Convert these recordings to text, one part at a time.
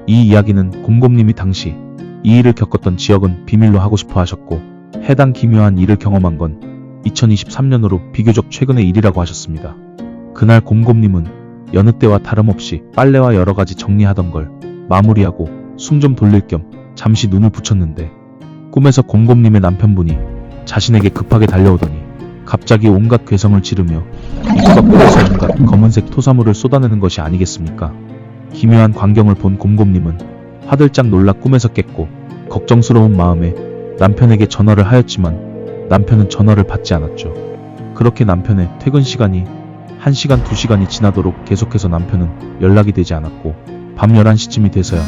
이 이야기는 곰곰님이 당시 이 일을 겪었던 지역은 비밀로 하고 싶어 하셨고 해당 기묘한 일을 경험한 건 2023년으로 비교적 최근의 일이라고 하셨습니다. 그날 곰곰님은 여느 때와 다름없이 빨래와 여러가지 정리하던 걸 마무리하고 숨 좀 돌릴 겸 잠시 눈을 붙였는데 꿈에서 곰곰님의 남편분이 자신에게 급하게 달려오더니 갑자기 온갖 괴성을 지르며 입과 코에서 온갖 검은색 토사물을 쏟아내는 것이 아니겠습니까? 기묘한 광경을 본 곰곰님은 화들짝 놀라 꿈에서 깼고 걱정스러운 마음에 남편에게 전화를 하였지만 남편은 전화를 받지 않았죠. 그렇게 남편의 퇴근 시간이 1시간 2시간이 지나도록 계속해서 남편은 연락이 되지 않았고 밤 11시쯤이 돼서야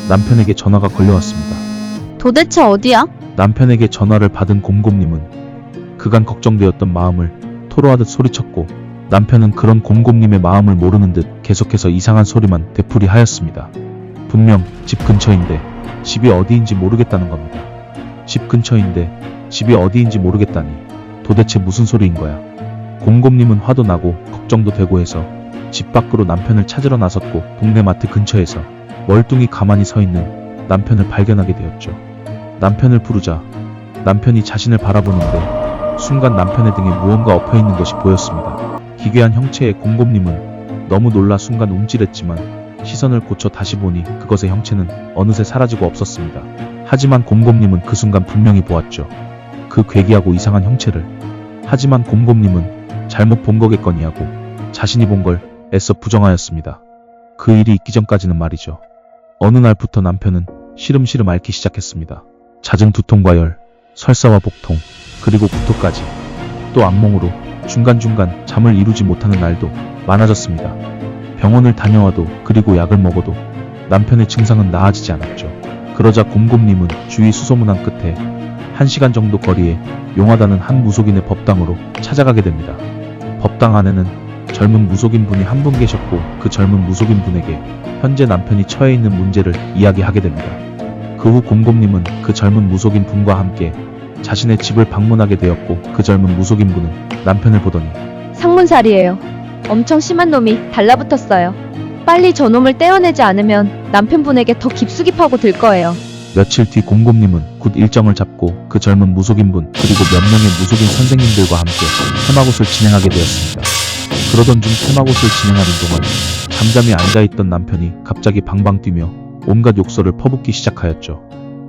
남편에게 전화가 걸려왔습니다. 도대체 어디야? 남편에게 전화를 받은 곰곰님은 그간 걱정되었던 마음을 토로하듯 소리쳤고 남편은 그런 곰곰님의 마음을 모르는 듯 계속해서 이상한 소리만 되풀이하였습니다. 분명 집 근처인데 집이 어디인지 모르겠다는 겁니다. 집 근처인데 집이 어디인지 모르겠다니 도대체 무슨 소리인 거야. 곰곰님은 화도 나고 걱정도 되고 해서 집 밖으로 남편을 찾으러 나섰고 동네 마트 근처에서 멀뚱히 가만히 서 있는 남편을 발견하게 되었죠. 남편을 부르자 남편이 자신을 바라보는데 순간 남편의 등에 무언가 엎여있는 것이 보였습니다. 기괴한 형체의 곰곰님은 너무 놀라 순간 움찔했지만 시선을 고쳐 다시 보니 그것의 형체는 어느새 사라지고 없었습니다. 하지만 곰곰님은 그 순간 분명히 보았죠. 그 괴기하고 이상한 형체를. 하지만 곰곰님은 잘못 본 거겠거니 하고 자신이 본 걸 애써 부정하였습니다. 그 일이 있기 전까지는 말이죠. 어느 날부터 남편은 시름시름 앓기 시작했습니다. 잦은 두통과 열, 설사와 복통, 그리고 구토까지. 또 악몽으로 중간중간 잠을 이루지 못하는 날도 많아졌습니다. 병원을 다녀와도 그리고 약을 먹어도 남편의 증상은 나아지지 않았죠. 그러자 곰곰님은 주위 수소문한 끝에 1시간 정도 거리에 용하다는 한 무속인의 법당으로 찾아가게 됩니다. 법당 안에는 젊은 무속인 분이 한 분 계셨고 그 젊은 무속인 분에게 현재 남편이 처해 있는 문제를 이야기하게 됩니다. 그 후 곰곰님은 그 젊은 무속인 분과 함께 자신의 집을 방문하게 되었고 그 젊은 무속인 분은 남편을 보더니 상문살이에요. 엄청 심한 놈이 달라붙었어요. 빨리 저놈을 떼어내지 않으면 남편분에게 더 깊숙이 파고들 거예요. 며칠 뒤 곰곰님은 곧 일정을 잡고 그 젊은 무속인분 그리고 몇 명의 무속인 선생님들과 함께 테마굿을 진행하게 되었습니다. 그러던 중 테마굿을 진행하는 동안 잠잠히 앉아있던 남편이 갑자기 방방 뛰며 온갖 욕설을 퍼붓기 시작하였죠.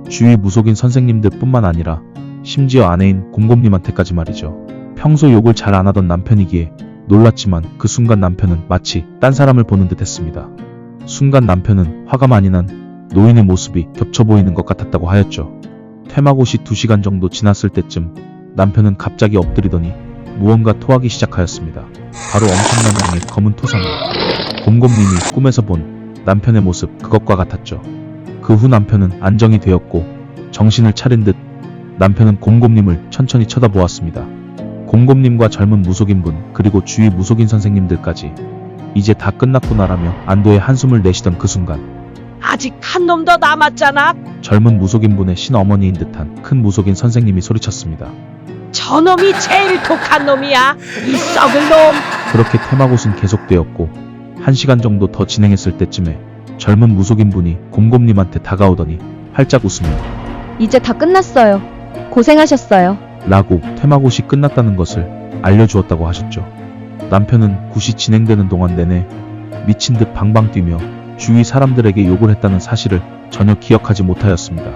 주위 무속인 선생님들 뿐만 아니라 심지어 아내인 곰곰님한테까지 말이죠. 평소 욕을 잘 안 하던 남편이기에 놀랐지만 그 순간 남편은 마치 딴 사람을 보는 듯 했습니다. 순간 남편은 화가 많이 난 노인의 모습이 겹쳐 보이는 것 같았다고 하였죠. 퇴마굿이 2시간 정도 지났을 때쯤 남편은 갑자기 엎드리더니 무언가 토하기 시작하였습니다. 바로 엄청난 양의 검은 토사물. 곰곰님이 꿈에서 본 남편의 모습 그것과 같았죠. 그 후 남편은 안정이 되었고 정신을 차린 듯 남편은 곰곰님을 천천히 쳐다보았습니다. 곰곰님과 젊은 무속인분 그리고 주위 무속인 선생님들까지 이제 다 끝났구나라며 안도의 한숨을 내쉬던 그 순간 아직 한 놈 더 남았잖아. 젊은 무속인분의 신어머니인 듯한 큰 무속인 선생님이 소리쳤습니다. 저놈이 제일 독한 놈이야. 이 썩을 놈. 그렇게 테마굿은 계속되었고 1시간 정도 더 진행했을 때쯤에 젊은 무속인분이 곰곰님한테 다가오더니 활짝 웃으며 이제 다 끝났어요. 고생하셨어요. 라고 테마굿이 끝났다는 것을 알려주었다고 하셨죠. 남편은 굿이 진행되는 동안 내내 미친 듯 방방 뛰며 주위 사람들에게 욕을 했다는 사실을 전혀 기억하지 못하였습니다.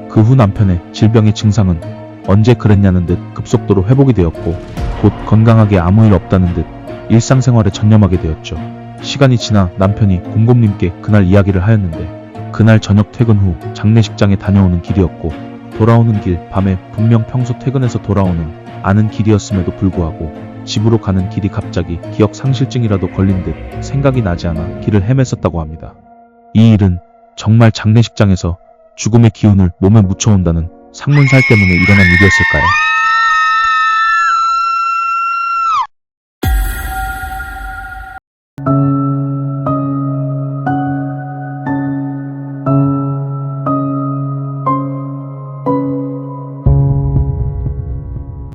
그 후 남편의 질병의 증상은 언제 그랬냐는 듯 급속도로 회복이 되었고 곧 건강하게 아무 일 없다는 듯 일상생활에 전념하게 되었죠. 시간이 지나 남편이 곰곰님께 그날 이야기를 하였는데 그날 저녁 퇴근 후 장례식장에 다녀오는 길이었고 돌아오는 길 밤에 분명 평소 퇴근해서 돌아오는 아는 길이었음에도 불구하고 집으로 가는 길이 갑자기 기억 상실증이라도 걸린 듯 생각이 나지 않아 길을 헤맸었다고 합니다. 이 일은 정말 장례식장에서 죽음의 기운을 몸에 묻혀온다는 상문살 때문에 일어난 일이었을까요?